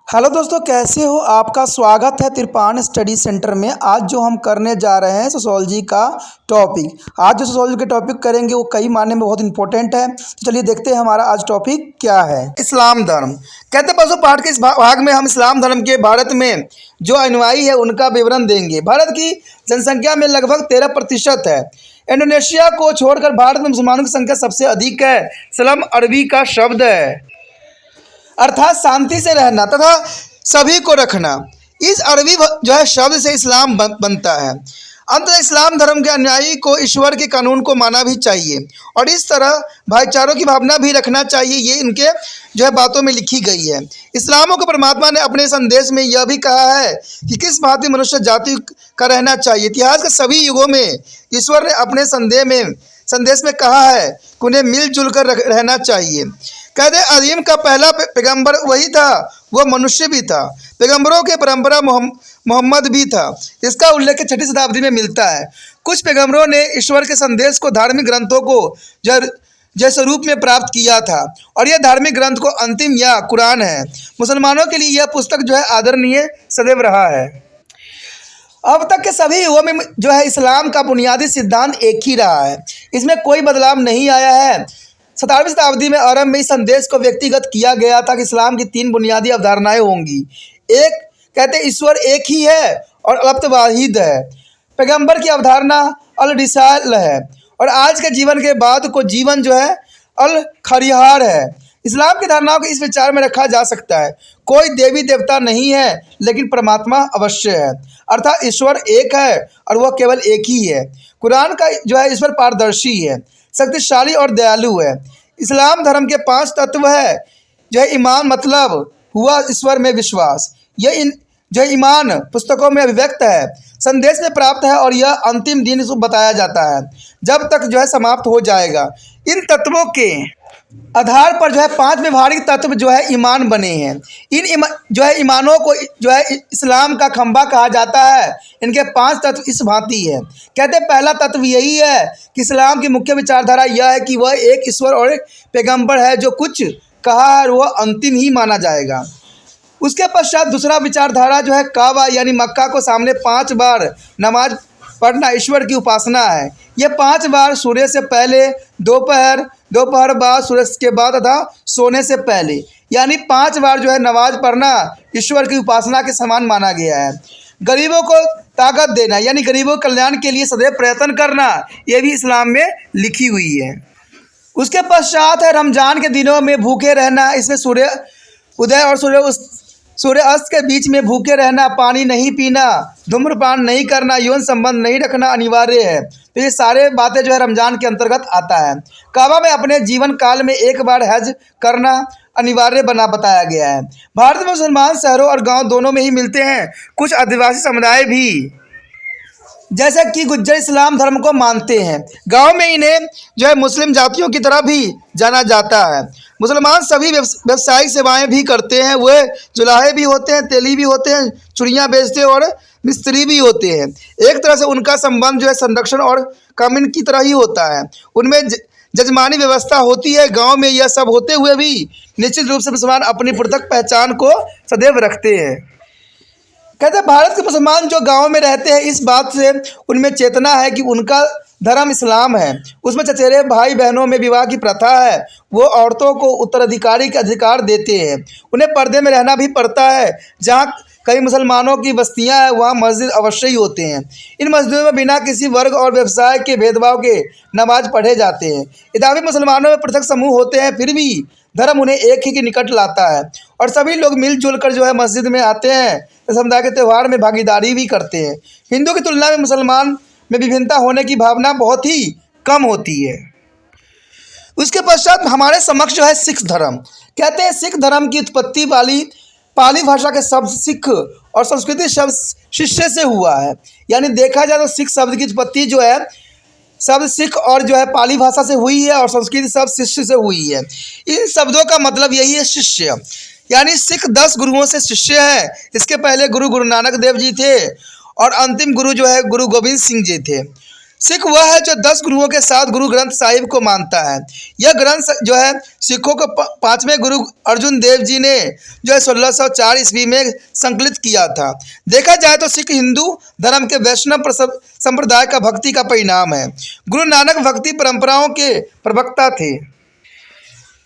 Hello दोस्तों, कैसे हो? आपका स्वागत है तिरपान स्टडी सेंटर में। आज जो हम करने जा रहे हैं सोशोलॉजी का टॉपिक। आज जो सोशोलॉजी के टॉपिक करेंगे वो कई मायने में बहुत इंपॉर्टेंट है। तो चलिए देखते हैं हमारा आज टॉपिक क्या है। इस्लाम धर्म। कहते हैं बसों पाठ के इस भाग में हम इस्लाम धर्म के भारत में जो अनुयायी है उनका विवरण देंगे। भारत की जनसंख्या में लगभग 13% है। इंडोनेशिया को छोड़कर भारत में मुसलमानों की संख्या सबसे अधिक है। सलम अरबी का शब्द है, अर्थात शांति से रहना तथा सभी को रखना। इस अरबी जो है शब्द से इस्लाम बनता है। अंततः इस्लाम धर्म के अनुयायी को ईश्वर के कानून को मानना भी चाहिए और इस तरह भाईचारों की भावना भी रखना चाहिए। ये इनके जो है बातों में लिखी गई है। इस्लामों को परमात्मा ने अपने संदेश में यह भी कहा है कि किस भांति मनुष्य जाति का रहना चाहिए। इतिहास के सभी युगों में ईश्वर ने अपने संदेश में कहा है कि उन्हें मिलजुल कर रहना चाहिए। कहते अदीम का पहला पैगंबर वही था, वह मनुष्य भी था। पैगंबरों के परंपरा मोहम्मद भी था। इसका उल्लेख 6वीं शताब्दी में मिलता है। कुछ पैगंबरों ने ईश्वर के संदेश को धार्मिक ग्रंथों को जैसे रूप में प्राप्त किया था और यह धार्मिक ग्रंथ को अंतिम या कुरान है। मुसलमानों के लिए यह पुस्तक जो है आदरणीय सदैव रहा है। अब तक के सभी युगों में जो है इस्लाम का बुनियादी सिद्धांत एक ही रहा है, इसमें कोई बदलाव नहीं आया है। 17वीं शताब्दी में आरंभ में इस संदेश को व्यक्तिगत किया गया था कि इस्लाम की 3 बुनियादी अवधारणाएं होंगी। एक, कहते ईश्वर एक ही है और अल्प वाहिद है। पैगंबर की अवधारणा अल रिसाल है और आज के जीवन के बाद को जीवन जो है अल खरिहार है। इस्लाम की धारणाओं को इस विचार में रखा जा सकता है, कोई देवी देवता नहीं है लेकिन परमात्मा अवश्य है, अर्थात ईश्वर एक है और वह केवल एक ही है। कुरान का जो है ईश्वर पारदर्शी है, शक्तिशाली और दयालु है। इस्लाम धर्म के 5 तत्व है। जो है ईमान मतलब हुआ ईश्वर में विश्वास। यह जो ईमान पुस्तकों में अभिव्यक्त है, संदेश में प्राप्त है और यह अंतिम दिन इसको बताया जाता है जब तक जो है समाप्त हो जाएगा। इन तत्वों के आधार पर जो है 5 व्यवहारिक तत्व जो है ईमान बने हैं। जो है ईमानों को जो है इस्लाम का खंभा कहा जाता है। इनके 5 तत्व इस भांति है। कहते हैं पहला तत्व यही है कि इस्लाम की मुख्य विचारधारा यह है कि वह एक ईश्वर और एक पैगंबर है, जो कुछ कहा है वह अंतिम ही माना जाएगा। उसके पश्चात दूसरा विचारधारा जो है काबा यानी मक्का को सामने 5 बार नमाज पढ़ना ईश्वर की उपासना है। ये 5 बार सूर्य से पहले, दोपहर बाद, सूरज के बाद तथा सोने से पहले, यानी 5 बार जो है नमाज पढ़ना ईश्वर की उपासना के समान माना गया है। गरीबों को ताकत देना यानी गरीबों के कल्याण के लिए सदैव प्रयत्न करना, यह भी इस्लाम में लिखी हुई है। उसके पश्चात है रमजान के दिनों में भूखे रहना। इसमें सूर्य उदय और सूर्य अस्त के बीच में भूखे रहना, पानी नहीं पीना, धूम्रपान नहीं करना, यौन संबंध नहीं रखना अनिवार्य है। तो ये सारे बातें जो है रमजान के अंतर्गत आता है। काबा में अपने जीवन काल में एक बार हज करना अनिवार्य बताया गया है। भारत में मुसलमान शहरों और गांव दोनों में ही मिलते हैं। कुछ आदिवासी समुदाय भी जैसे कि गुज्जर इस्लाम धर्म को मानते हैं। गांव में इन्हें जो है मुस्लिम जातियों की तरह भी जाना जाता है। मुसलमान सभी व्यवसायिक सेवाएं भी करते हैं। वे जुलाहे भी होते हैं, तेली भी होते हैं, चूड़ियाँ बेचते हैं और मिस्त्री भी होते हैं। एक तरह से उनका संबंध जो है संरक्षण और कामिन की तरह ही होता है। उनमें जजमानी व्यवस्था होती है। गांव में यह सब होते हुए भी निश्चित रूप से मुसलमान अपनी पृथक पहचान को सदैव रखते हैं। कहते हैं भारत के मुसलमान जो गांव में रहते हैं इस बात से उनमें चेतना है कि उनका धर्म इस्लाम है। उसमें चचेरे भाई बहनों में विवाह की प्रथा है। वो औरतों को उत्तराधिकारी के अधिकार देते हैं। उन्हें पर्दे में रहना भी पड़ता है। जहाँ कई मुसलमानों की बस्तियां हैं वहाँ मस्जिद अवश्य ही होते हैं। इन मस्जिदों में बिना किसी वर्ग और व्यवसाय के भेदभाव के नमाज पढ़े जाते हैं। यद्यपि मुसलमानों में पृथक समूह होते हैं, फिर भी धर्म उन्हें एक ही के निकट लाता है और सभी लोग मिलजुल कर जो है मस्जिद में आते हैं। समुदाय के त्यौहार में भागीदारी भी करते हैं। हिंदू की तुलना में मुसलमान में विभिन्नता होने की भावना बहुत ही कम होती है। उसके पश्चात हमारे समक्ष जो है सिख धर्म। कहते हैं सिख धर्म की उत्पत्ति पाली भाषा के शब्द सिख और संस्कृति शब्द शिष्य से हुआ है। यानी देखा जाए तो सिख शब्द की उत्पत्ति जो है शब्द सिख और जो है पाली भाषा से हुई है और संस्कृत शब्द शिष्य से हुई है। इन शब्दों का मतलब यही है शिष्य, यानी सिख 10 गुरुओं से शिष्य है। इसके पहले गुरु नानक देव जी थे और अंतिम गुरु जो है गुरु गोविंद सिंह जी थे। सिख वह है जो 10 गुरुओं के साथ गुरु ग्रंथ साहिब को मानता है। यह ग्रंथ जो है सिखों को पांचवें गुरु अर्जुन देव जी ने जो है 1604 ईस्वी में संकलित किया था। देखा जाए तो सिख हिंदू धर्म के वैष्णव संप्रदाय का भक्ति का परिणाम है। गुरु नानक भक्ति परंपराओं के प्रवक्ता थे।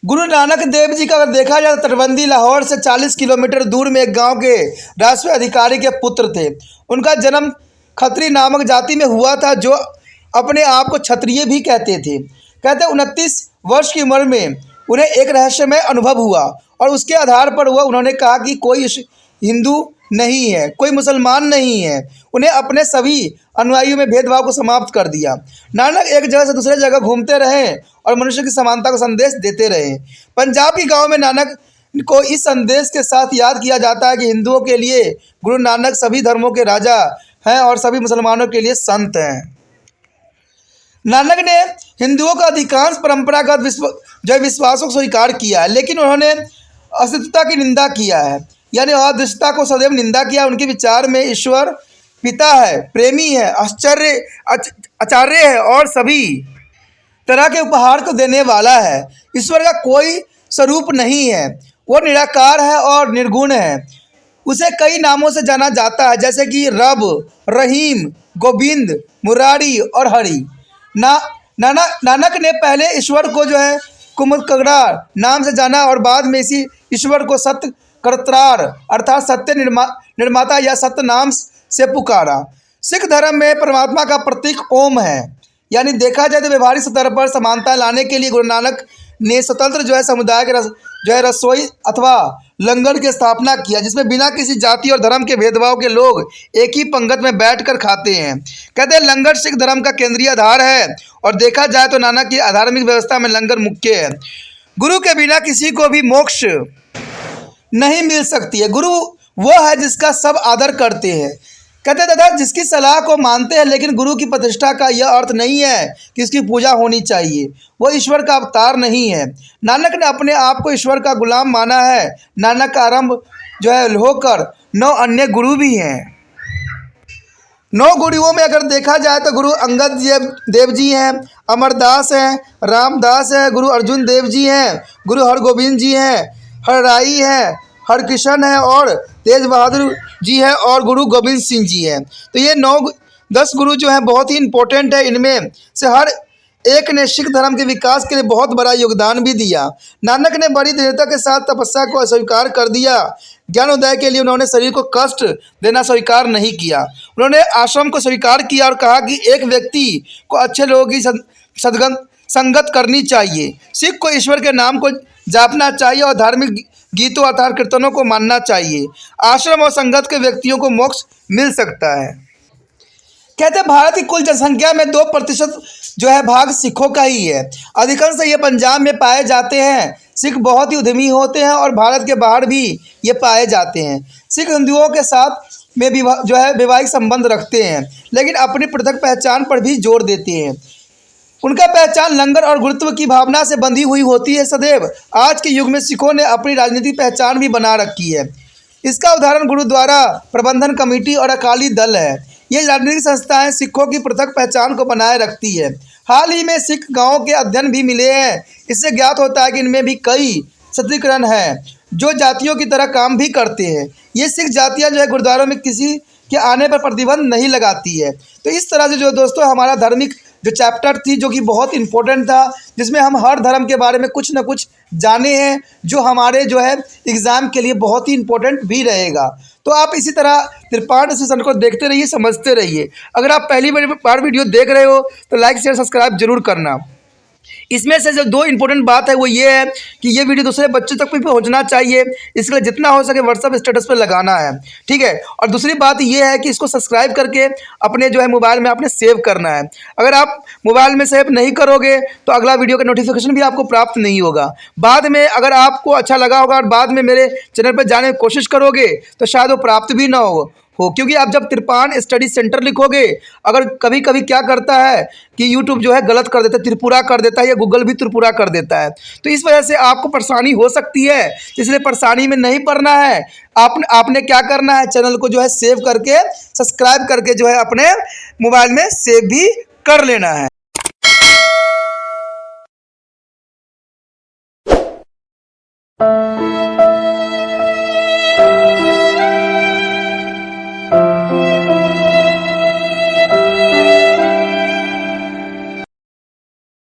गुरु नानक देव जी का अगर देखा जाए तो तटबंदी लाहौर से 40 किलोमीटर दूर में एक गांव के राजस्व अधिकारी के पुत्र थे। उनका जन्म खत्री नामक जाति में हुआ था, जो अपने आप को क्षत्रिय भी कहते थे। कहते 29 वर्ष की उम्र में उन्हें एक रहस्यमय अनुभव हुआ और उसके आधार पर उन्होंने कहा कि कोई हिंदू नहीं है, कोई मुसलमान नहीं है। उन्हें अपने सभी अनुयायियों में भेदभाव को समाप्त कर दिया। नानक एक जगह से दूसरे जगह घूमते रहे और मनुष्य की समानता को संदेश देते रहे। पंजाब के गांव में नानक को इस संदेश के साथ याद किया जाता है कि हिंदुओं के लिए गुरु नानक सभी धर्मों के राजा हैं और सभी मुसलमानों के लिए संत हैं। नानक ने हिंदुओं का अधिकांश परंपरागत विश्वासों को स्वीकार किया है, लेकिन उन्होंने अस्तित्वता की निंदा किया है, यानी अदृश्यता को सदैव निंदा किया। उनके विचार में ईश्वर पिता है, प्रेमी है, आचार्य है और सभी तरह के उपहार को देने वाला है। ईश्वर का कोई स्वरूप नहीं है, वो निराकार है और निर्गुण है। उसे कई नामों से जाना जाता है, जैसे कि रब, रहीम, गोविंद, मुरारी और हरि। नानक ने पहले ईश्वर को जो है कुमकगड़ा नाम से जाना और बाद में इसी ईश्वर को सत्य करत्रार अर्थात सत्य निर्माता या सत्य नाम से पुकारा। सिख धर्म में परमात्मा का प्रतीक ओम है। यानी देखा जाए तो व्यवहारिक स्तर पर समानता लाने के लिए गुरु नानक ने स्वतंत्र जो है समुदाय के रसोई अथवा लंगर की स्थापना किया, जिसमें बिना किसी जाति और धर्म के भेदभाव के लोग एक ही पंगत में बैठकर खाते हैं। कहते हैं लंगर सिख धर्म का केंद्रीय आधार है और देखा जाए तो नानक की आधार्मिक व्यवस्था में लंगर मुख्य है। गुरु के बिना किसी को भी मोक्ष नहीं मिल सकती है। गुरु वो है जिसका सब आदर करते हैं। कहते दादा जिसकी सलाह को मानते हैं, लेकिन गुरु की प्रतिष्ठा का यह अर्थ नहीं है कि इसकी पूजा होनी चाहिए। वो ईश्वर का अवतार नहीं है। नानक ने अपने आप को ईश्वर का गुलाम माना है। नानक का आरंभ जो है होकर 9 अन्य गुरु भी हैं। 9 गुरुओं में अगर देखा जाए तो गुरु अंगद देव जी हैं, अमरदास हैं, रामदास हैं, गुरु अर्जुन देव जी हैं, गुरु हरगोविंद जी हैं, हरराई हैं, हरकृष्ण है और तेज बहादुर जी है और गुरु गोविंद सिंह जी हैं। तो ये 9-10 गुरु जो हैं बहुत ही इंपॉर्टेंट है। इनमें से हर एक ने सिख धर्म के विकास के लिए बहुत बड़ा योगदान भी दिया। नानक ने बड़ी दृढ़ता के साथ तपस्या को अस्वीकार कर दिया। ज्ञानोदय के लिए उन्होंने शरीर को कष्ट देना स्वीकार नहीं किया। उन्होंने आश्रम को स्वीकार किया और कहा कि एक व्यक्ति को अच्छे लोगों की संगत करनी चाहिए। सिख को ईश्वर के नाम को जापना चाहिए और धार्मिक गीतों अर्थात कीर्तनों को मानना चाहिए। आश्रम और संगत के व्यक्तियों को मोक्ष मिल सकता है। कहते हैं भारत की कुल जनसंख्या में 2% जो है भाग सिखों का ही है। अधिकांश ये पंजाब में पाए जाते हैं। सिख बहुत ही उद्यमी होते हैं और भारत के बाहर भी ये पाए जाते हैं। सिख हिंदुओं के साथ में भी जो है वैवाहिक संबंध रखते हैं, लेकिन अपनी पृथक पहचान पर भी जोर देते हैं। उनका पहचान लंगर और गुरुत्व की भावना से बंधी हुई होती है सदैव। आज के युग में सिखों ने अपनी राजनीतिक पहचान भी बना रखी है। इसका उदाहरण गुरुद्वारा प्रबंधन कमेटी और अकाली दल है। ये राजनीतिक संस्थाएं सिखों की पृथक पहचान को बनाए रखती है। हाल ही में सिख गांवों के अध्ययन भी मिले हैं। इससे ज्ञात होता है कि इनमें भी कई क्षत्रियकरण हैं जो जातियों की तरह काम भी करते हैं। ये सिख जातियाँ जो है गुरुद्वारों में किसी के आने पर प्रतिबंध नहीं लगाती है। तो इस तरह से जो दोस्तों हमारा धार्मिक जो चैप्टर थी जो कि बहुत इंपॉर्टेंट था, जिसमें हम हर धर्म के बारे में कुछ ना कुछ जाने हैं, जो हमारे जो है एग्ज़ाम के लिए बहुत ही इंपॉर्टेंट भी रहेगा। तो आप इसी तरह तिरपान सेशन को देखते रहिए, समझते रहिए। अगर आप पहली बार वीडियो देख रहे हो तो लाइक शेयर सब्सक्राइब जरूर करना। इसमें से जो 2 इंपॉर्टेंट बात है वो ये है कि ये वीडियो दूसरे बच्चों तक भी पहुंचना चाहिए। इसके लिए जितना हो सके व्हाट्सअप स्टेटस पर लगाना है, ठीक है। और दूसरी बात ये है कि इसको सब्सक्राइब करके अपने जो है मोबाइल में आपने सेव करना है। अगर आप मोबाइल में सेव नहीं करोगे तो अगला वीडियो का नोटिफिकेशन भी आपको प्राप्त नहीं होगा। बाद में अगर आपको अच्छा लगा होगा और बाद में मेरे चैनल पर जाने की कोशिश करोगे तो शायद वो प्राप्त भी ना हो, क्योंकि आप जब तिरपान स्टडी सेंटर लिखोगे, अगर कभी कभी क्या करता है कि यूट्यूब जो है गलत कर देता है, त्रिपुरा कर देता है, या गूगल भी त्रिपुरा कर देता है। तो इस वजह से आपको परेशानी हो सकती है, इसलिए परेशानी में नहीं पड़ना है। आपने क्या करना है, चैनल को जो है सेव करके सब्सक्राइब करके जो है अपने मोबाइल में सेव भी कर लेना है।